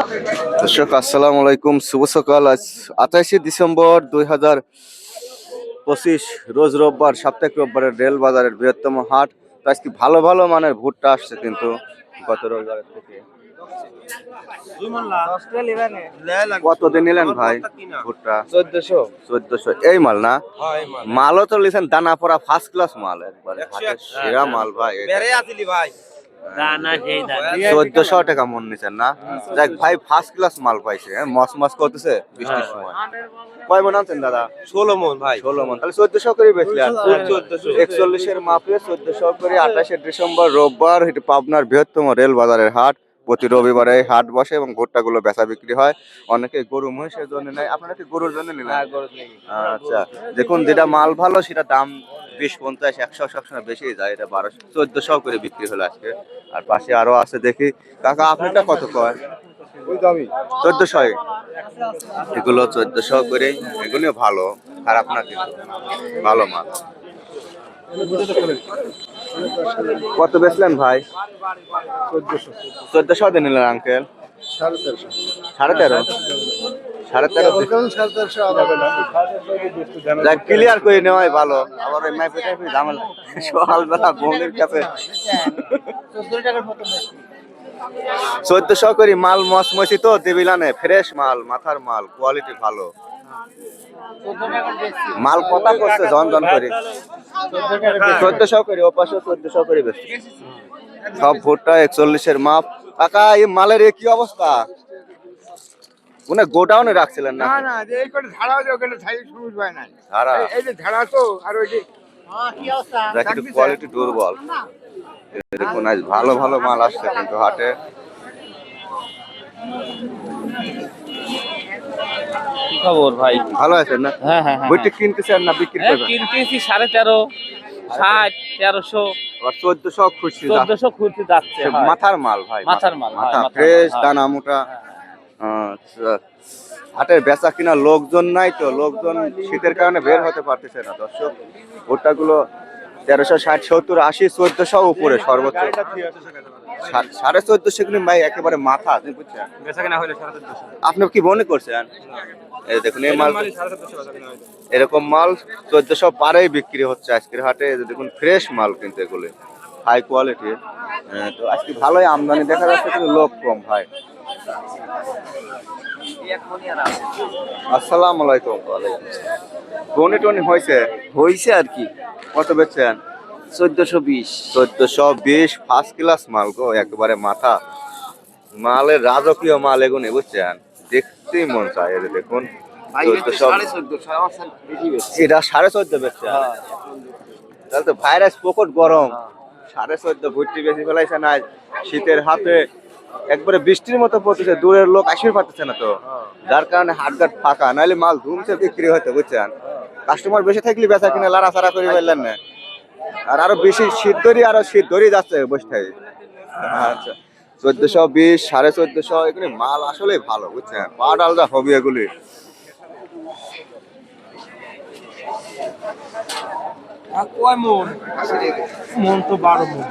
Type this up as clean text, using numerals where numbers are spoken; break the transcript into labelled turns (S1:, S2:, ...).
S1: দর্শক আসসালামু আলাইকুম, শুভ সকাল। আজ 28শে ডিসেম্বর 2025, রোজ রোববার, সাপ্তাহিক রোববারের রেল বাজারের বৃহত্তম হাট। তো আজকে ভালো ভালো মানের ভুট্টা আসছে কিন্তু গত রোববারের থেকে। কতদিন নিলেন ভাই ভুট্টা? 1400। এই মাল না, মালও তো লিখেন দানা পড়া ফার্স্ট ক্লাস মাল, একবারে হাটের সেরা মাল ভাই। 1400 টাকা মন নিচ্ছেন না? দেখ ভাই, ফার্স্ট ক্লাস মাল পাইছে, মস মস করতেছে বৃষ্টির সময়। কয় মন আনছেন দাদা?
S2: 16 মন ভাই।
S1: 16 মন, তাহলে 1400 করে বেচলেন। 41 এর মাপে 1400 করে। 28শে ডিসেম্বর রোববার, এটি পাবনার বৃহত্তম রেল বাজারের হাট। প্রতি রবিবারে এই হাট বসে এবং ভুট্টা গুলো বেচা বিক্রি হয়। অনেকে গরু মহিষের জন্য নেয়, আপনারা কি গরুর জন্য নিলেন? আচ্ছা, দেখুন যেটা মাল ভালো সেটা দাম 20, 50, 100 সবসময় বেশি যায়। এটা 1400 করে বিক্রি হলো আজকে। আর পাশে আরো আছে, দেখি কাকা আপনারটা কত কয়? 1400। এগুলো 1400 করে, এগুলো ভালো, খারাপ না কিন্তু ভালো মাল। কত বেচলেন ভাই? 1400 দিয়ে নিলেন আঙ্কেল? 13.5। 13.5 ক্লিয়ার করে নেওয়াই ভালো। আবার ওই মাইপে টাইপে ঝামেলা সকালবেলা বোনের কাছে। 1400 করে মাল মসমসি তো দেবিলানে, ফ্রেশ মাল, মাথার মাল, কোয়ালিটি ভালো মাল। কথা করছে জন জন করে 1400 করে, ও পাশে 1400 করে বেশি। সব ভুট্টা 41 এর মাপ। কাকা এই মালের কি অবস্থা? উনি গোডাউনে রাখছিলেন না?
S3: না, এই করে ধারা আছে, ওখানে ছাই সবুজ হয় না।
S1: ধারা,
S3: এই যে ধারা তো, আর ওই যে
S1: দেখি কোয়ালিটি দুর্বল। দেখুন আজ ভালো ভালো মাল আসছে কিন্তু হাটে।
S2: খবর ভাই?
S1: ভালো আছেন না?
S2: হ্যাঁ হ্যাঁ,
S1: বইটা কিনতেছেন না বিক্রি করবেন?
S2: কিনতেছি 13.5, 60, 1300,
S1: আর 1400 খুশি
S2: 1400 খুঁজতে যাচ্ছে।
S1: মাথার মাল ভাই,
S2: মাথার মাল,
S1: মাথা
S2: মাথার
S1: ফ্রেশ,
S2: মাল।
S1: দানা মোটা। আচ্ছা, হাটের বেচা কিনা লোকজন নাই তো, লোকজন শীতের কারণে বের হতে পারতেছে না। দর্শক, ভুট্টা গুলো 1360, 70, 80, 1400 উপরে সর্বোচ্চ। 1450 গুলি ভাই একেবারে মাথা, আপনি বুঝছেন? আপনি কি মনে করছেন? এই দেখুন এই মাল, এরকম মাল 1400 পারেই বিক্রি হচ্ছে আজকের হাটে। দেখুন ফ্রেশ মাল কিন্তু এগুলো হাই কোয়ালিটির। তো আজকে ভালোই আমদানি দেখা যাচ্ছে, কিন্তু লোক কম ভাই। আসসালামু আলাইকুম। বনি টনি হয়েছে আর কি। কত বেচছেন?
S2: 1420।
S1: 1420 ফার্স্ট ক্লাস মাল গো, একেবারে মাথা মালের রাজকীয় মাল এগুলো, বুঝছেন? দেখতেই মন চায়। এই দেখুন 1400, এটা 1450 বেচছে। তাহলে তো ভাইরাস পকট গরম। 1450 ভুট্টি বেশি ফেলাইছে না শীতের হাতে, একবারে বৃষ্টির মতো পড়তেছে, দূরের লোক আসতে পারতেছে না তো, যার কারণে হাটঘাট ফাঁকা, নাহলে মাল ধুমছে বিক্রি হতে, বুঝছেন? কাস্টমার বেশি থাকলে বেচা কিনে লাড়াছাড়া করে ফেললেন না। আর আরো বেশি শীত ধরি, আরো শীত ধরি যাচ্ছে বসে। আচ্ছা, 1420, 1450 এগুলি মাল আসলে ভালো, বুঝছেন? পাট আলাদা হবে এগুলি।
S3: মন তো 12 মন।